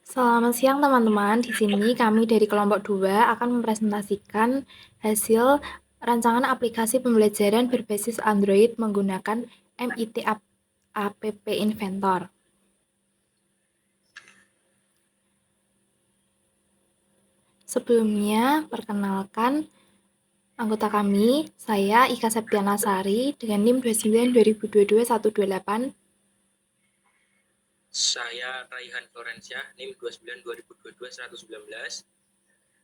Selamat siang teman-teman. Di sini kami dari kelompok 2 akan mempresentasikan hasil rancangan aplikasi pembelajaran berbasis Android menggunakan MIT App Inventor. Sebelumnya, perkenalkan anggota kami, saya Ika Septiana Sari dengan NIM 29 2022 128. Saya Raihan Florencia, NIM 29 2022 119.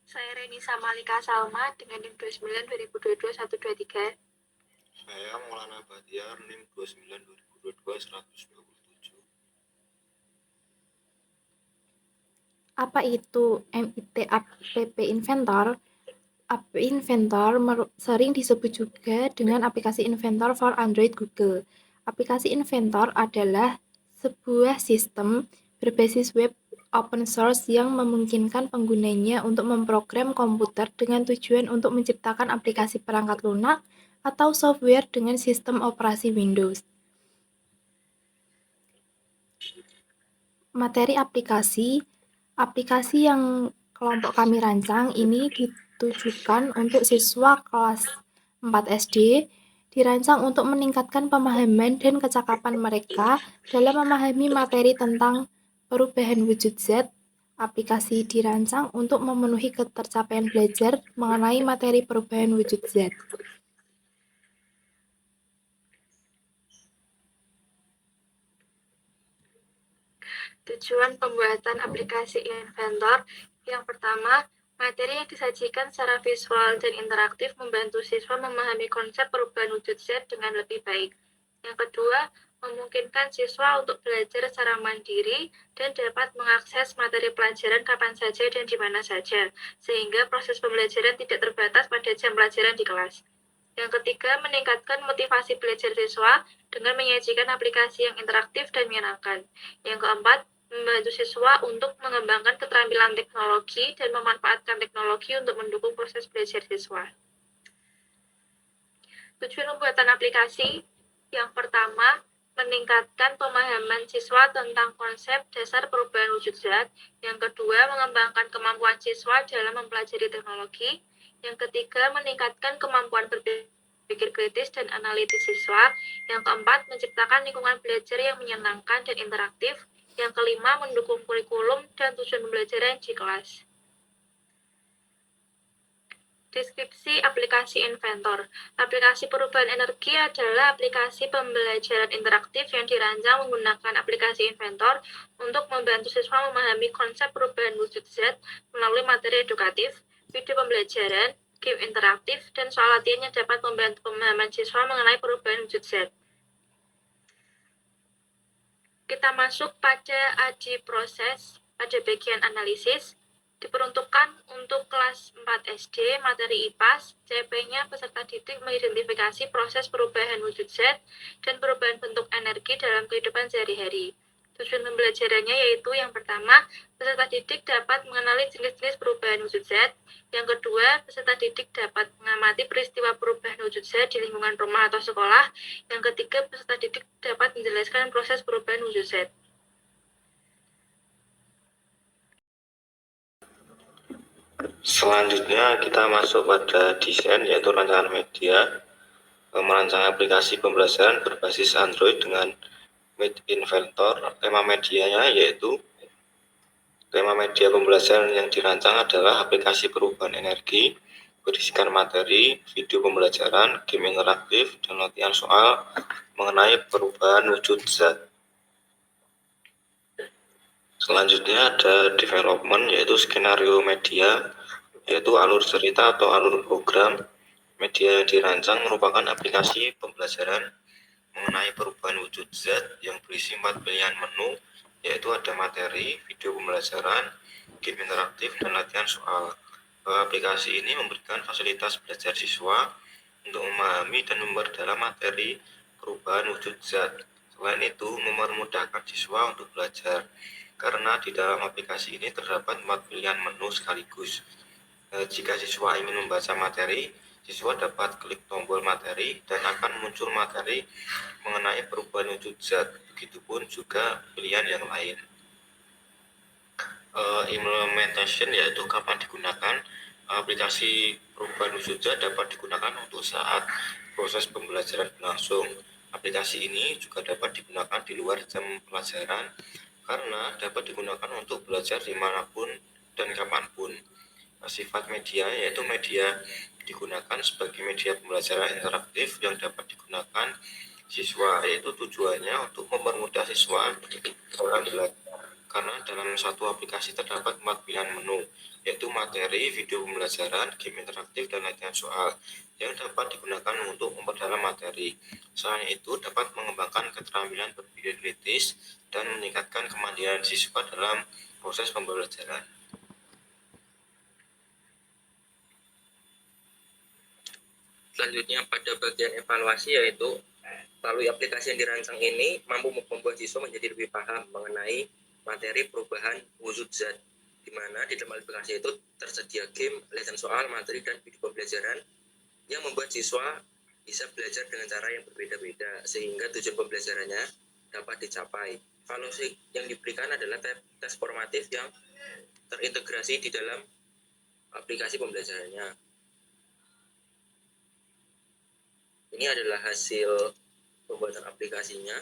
Saya Renisa Malika Salma dengan NIM 29 2022 123. Saya Maulana Batiar, NIM 29 2022 127. Apa itu MIT App Inventor? App Inventor sering disebut juga dengan aplikasi Inventor for Android Google. Aplikasi Inventor adalah sebuah sistem berbasis web open source yang memungkinkan penggunanya untuk memprogram komputer dengan tujuan untuk menciptakan aplikasi perangkat lunak atau software dengan sistem operasi Windows. Materi aplikasi yang kelompok kami rancang ini ditujukan untuk siswa kelas 4 SD, dirancang untuk meningkatkan pemahaman dan kecakapan mereka dalam memahami materi tentang perubahan wujud zat. Aplikasi dirancang untuk memenuhi ketercapaian belajar mengenai materi perubahan wujud zat. Tujuan pembuatan aplikasi Inventor yang pertama, materi yang disajikan secara visual dan interaktif membantu siswa memahami konsep perubahan wujud zat dengan lebih baik. Yang kedua, memungkinkan siswa untuk belajar secara mandiri dan dapat mengakses materi pelajaran kapan saja dan di mana saja, sehingga proses pembelajaran tidak terbatas pada jam pelajaran di kelas. Yang ketiga, meningkatkan motivasi belajar siswa dengan menyajikan aplikasi yang interaktif dan menyenangkan. Yang keempat, membantu siswa untuk mengembangkan keterampilan teknologi dan memanfaatkan teknologi untuk mendukung proses belajar siswa. Tujuan pembuatan aplikasi yang pertama, meningkatkan pemahaman siswa tentang konsep dasar perubahan wujud zat. Yang kedua, mengembangkan kemampuan siswa dalam mempelajari teknologi. Yang ketiga, meningkatkan kemampuan berpikir kritis dan analitis siswa. Yang keempat, menciptakan lingkungan belajar yang menyenangkan dan interaktif. Yang kelima, mendukung kurikulum dan tujuan pembelajaran di kelas. Deskripsi aplikasi Inventor. Aplikasi perubahan energi adalah aplikasi pembelajaran interaktif yang dirancang menggunakan aplikasi Inventor untuk membantu siswa memahami konsep perubahan wujud zat melalui materi edukatif, video pembelajaran, game interaktif, dan soal latihan yang dapat membantu pemahaman siswa mengenai perubahan wujud zat. Kita masuk pada ADI proses, pada bagian analisis. Diperuntukkan untuk kelas 4 SD, materi IPAS, CP-nya peserta didik mengidentifikasi proses perubahan wujud zat dan perubahan bentuk energi dalam kehidupan sehari-hari. Tujuan pembelajarannya yaitu yang pertama, peserta didik dapat mengenali jenis-jenis perubahan wujud zat. Yang kedua, peserta didik dapat mengamati peristiwa perubahan wujud zat di lingkungan rumah atau sekolah. Yang ketiga, peserta didik dapat menjelaskan proses perubahan wujud zat. Selanjutnya kita masuk pada desain, yaitu rancangan media. Merancang aplikasi pembelajaran berbasis Android dengan MIT Inventor. Tema medianya yaitu tema media pembelajaran yang dirancang adalah aplikasi perubahan energi, berisikan materi, video pembelajaran, game interaktif, dan latihan soal mengenai perubahan wujud zat. Selanjutnya ada development, yaitu skenario media, yaitu alur cerita atau alur program. Media yang dirancang merupakan aplikasi pembelajaran mengenai perubahan wujud zat yang berisi 4 pilihan menu, yaitu ada materi, video pembelajaran, game interaktif, dan latihan soal. Aplikasi ini memberikan fasilitas belajar siswa untuk memahami dan memperdalam materi perubahan wujud zat. Selain itu, mempermudahkan siswa untuk belajar karena di dalam aplikasi ini terdapat 4 pilihan menu sekaligus. Jika siswa ingin membaca materi, siswa dapat klik tombol materi dan akan muncul materi mengenai perubahan wujud zat. Begitupun juga pilihan yang lain. Implementation yaitu kapan digunakan. Aplikasi perubahan wujud zat dapat digunakan untuk saat proses pembelajaran berlangsung. Aplikasi ini juga dapat digunakan di luar jam pelajaran karena dapat digunakan untuk belajar dimanapun dan kapanpun. Sifat media yaitu media digunakan sebagai media pembelajaran interaktif yang dapat digunakan siswa, yaitu tujuannya untuk mempermudah siswa dalam belajar. Karena dalam satu aplikasi terdapat 4 pilihan menu, yaitu materi, video pembelajaran, game interaktif, dan latihan soal yang dapat digunakan untuk memperdalam materi. Selain itu, dapat mengembangkan keterampilan berpikir kritis dan meningkatkan kemandirian siswa dalam proses pembelajaran. Selanjutnya pada bagian evaluasi, yaitu melalui aplikasi yang dirancang ini mampu membuat siswa menjadi lebih paham mengenai materi perubahan wujud zat, di mana di dalam aplikasi itu tersedia game, latihan soal, materi, dan video pembelajaran yang membuat siswa bisa belajar dengan cara yang berbeda-beda sehingga tujuan pembelajarannya dapat dicapai. Evaluasi yang diberikan adalah tes formatif yang terintegrasi di dalam aplikasi pembelajarannya. Ini adalah hasil pembuatan aplikasinya.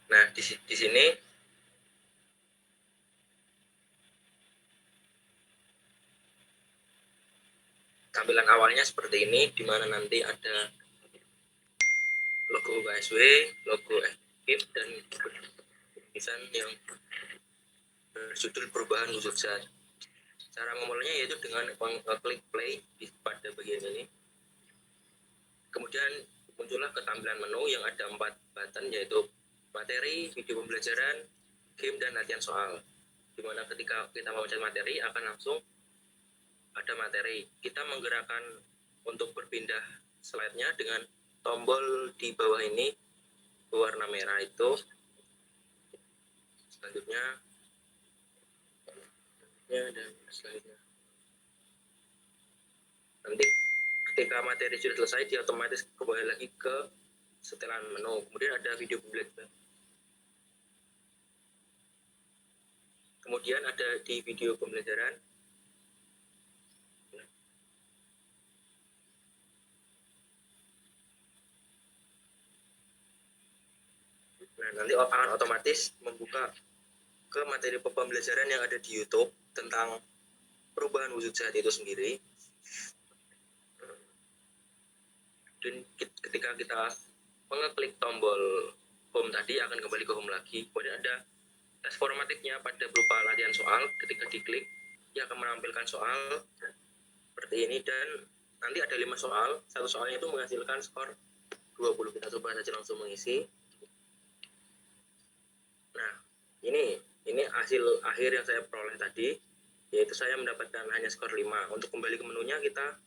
Nah, di sini tampilan awalnya seperti ini, di mana nanti ada logo KSW, logo FKIP, dan tulisan yang berjudul perubahan wujud zat. Cara memulainya yaitu dengan klik play pada bagian ini. Kemudian muncullah ketampilan menu yang ada 4 button, yaitu materi, video pembelajaran, game, dan latihan soal. Dimana ketika kita membaca materi akan langsung ada materi. Kita menggerakkan untuk berpindah slide-nya dengan tombol di bawah ini berwarna merah itu. Selanjutnya dan selanjutnya. Nanti ketika materi sudah selesai, dia otomatis kembali lagi ke setelan menu. Kemudian ada video pembelajaran. Kemudian ada di video pembelajaran. Nah, nanti akan otomatis membuka ke materi pembelajaran yang ada di YouTube tentang perubahan wujud zat itu sendiri. Dan ketika kita mengeklik tombol home tadi akan kembali ke home lagi. Kemudian ada tes formatifnya pada berupa latihan soal. Ketika diklik, dia akan menampilkan soal seperti ini, dan nanti ada 5 soal. Satu soalnya itu menghasilkan skor 20. Kita coba saja langsung mengisi. Nah, ini hasil akhir yang saya peroleh tadi, yaitu saya mendapatkan hanya skor 5. Untuk kembali ke menunya, kita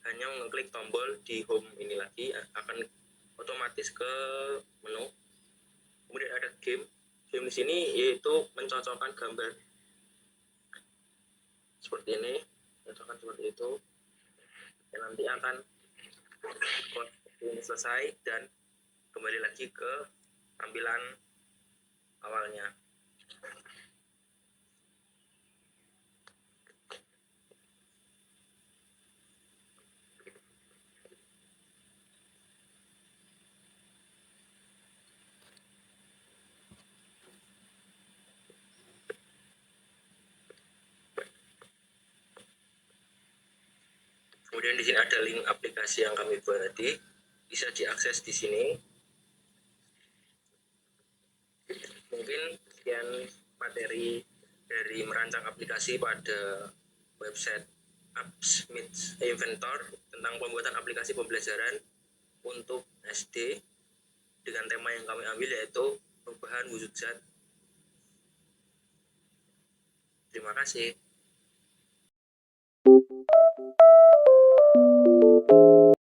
hanya mengklik tombol di home ini lagi, akan otomatis ke menu. Kemudian ada game. Game di sini yaitu mencocokkan gambar seperti ini, cocokkan seperti itu. Dan nanti akan ini selesai dan kembali lagi ke tampilan awalnya. Kemudian di sini ada link aplikasi yang kami buat tadi, bisa diakses di sini. Mungkin sekian materi dari merancang aplikasi pada website Apps Inventor tentang pembuatan aplikasi pembelajaran untuk SD. dengan tema yang kami ambil yaitu perubahan wujud zat. Terima kasih.